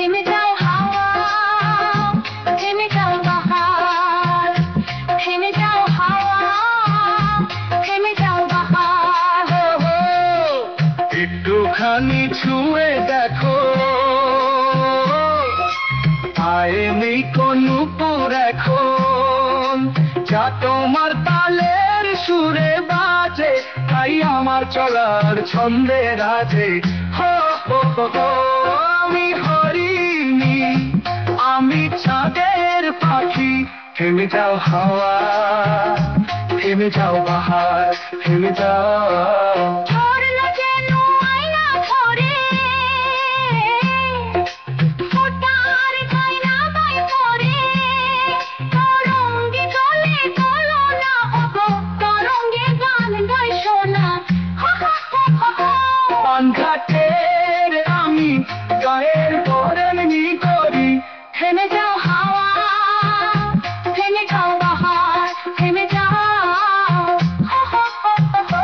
থেমে যাও হাওয়া, থেমে যাও বাহার, থেমে যাও হাওয়া, থেমে যাও বাহার। হো হো, একটুখানি ছুঁয়ে দেখো, আয়নি কোনপুর এখন, যা তোমার তালের সুরে বাজে, তাই আমার চলার ছন্দে রাজে। হো হো হো হো, আমি হরিণী, আমি চাঁদের পাখি। থেমে যাও হাওয়া, থেমে যাও বাহার, থেমে যাও। ঝরনা যেন আয়না ধরে, ফোঁটার গয়না গায়ে পরে, তরঙ্গে চলে কলনা, ওগো তরঙ্গে গান গায় শোনা। হো হো হো হো হো। পানঘাটের আমি গায়ের বরণী করি। থেমে যাও হাওয়া, থেমে যাও বাহার, থেমে যাও। হো হো হো হো হো।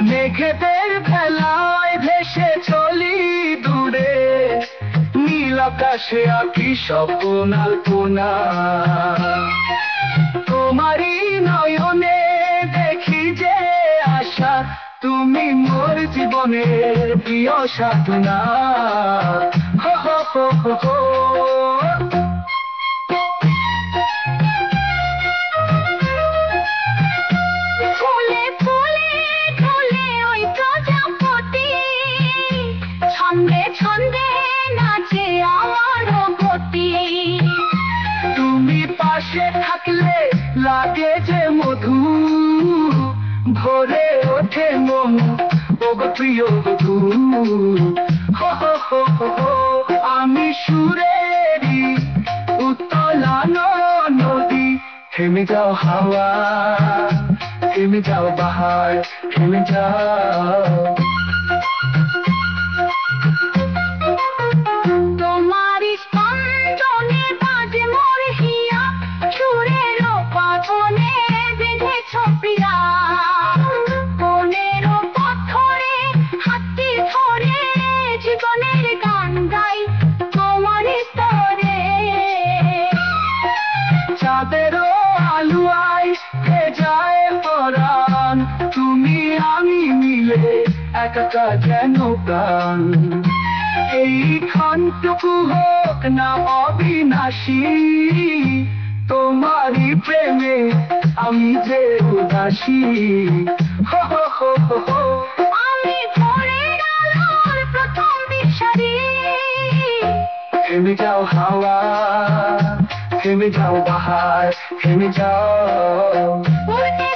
মেঘেদের ভেলায় ভেসে চলি দূরে, নীল আকাশে আঁকি স্বপ্ন আলপনা। তোমারই নয়নে দেখি যে আশা, তুমি মোর জীবনের প্রিয় সাধনা। হো হো হো হো হো। ফুলে ফুলে ঢলে ওই প্রজাপতি, ছন্দে ছন্দে নাচে আমার গতি। তুমি পাশে থাকলে লাগে যে মধু, ভরে ওঠে মন ওগো প্রিয় বধূ। হো হো হো হো হো, আমি সুরেরই উত্তোলন নদী। থেমে যাও হাওয়া, থেমে যাও বাহার, থেমে যাও। তোমারই স্পন্দনে বাজে মোর হিয়া, সুরের পাবনে বেঁধেছ প্রিয়া। মনের পথরে হাতটি ধরে জীবনের গান গাই তোমার স্তরে। চাঁদেরও আলুয়ায় ভেজায় পরাণ, তুমি আমি মিলে একাকা যেন প্রাণ। এই ক্ষণটুকু হোক না অবিনাশী, তোমারই প্রেমে আমি যে উদাসী। হো হো হো হো হো। আমি ভোরের আলোর প্রথম দিশারি। থেমে যাও হাওয়া, থেমে যাও বাহার, থেমে যাও। উড়তে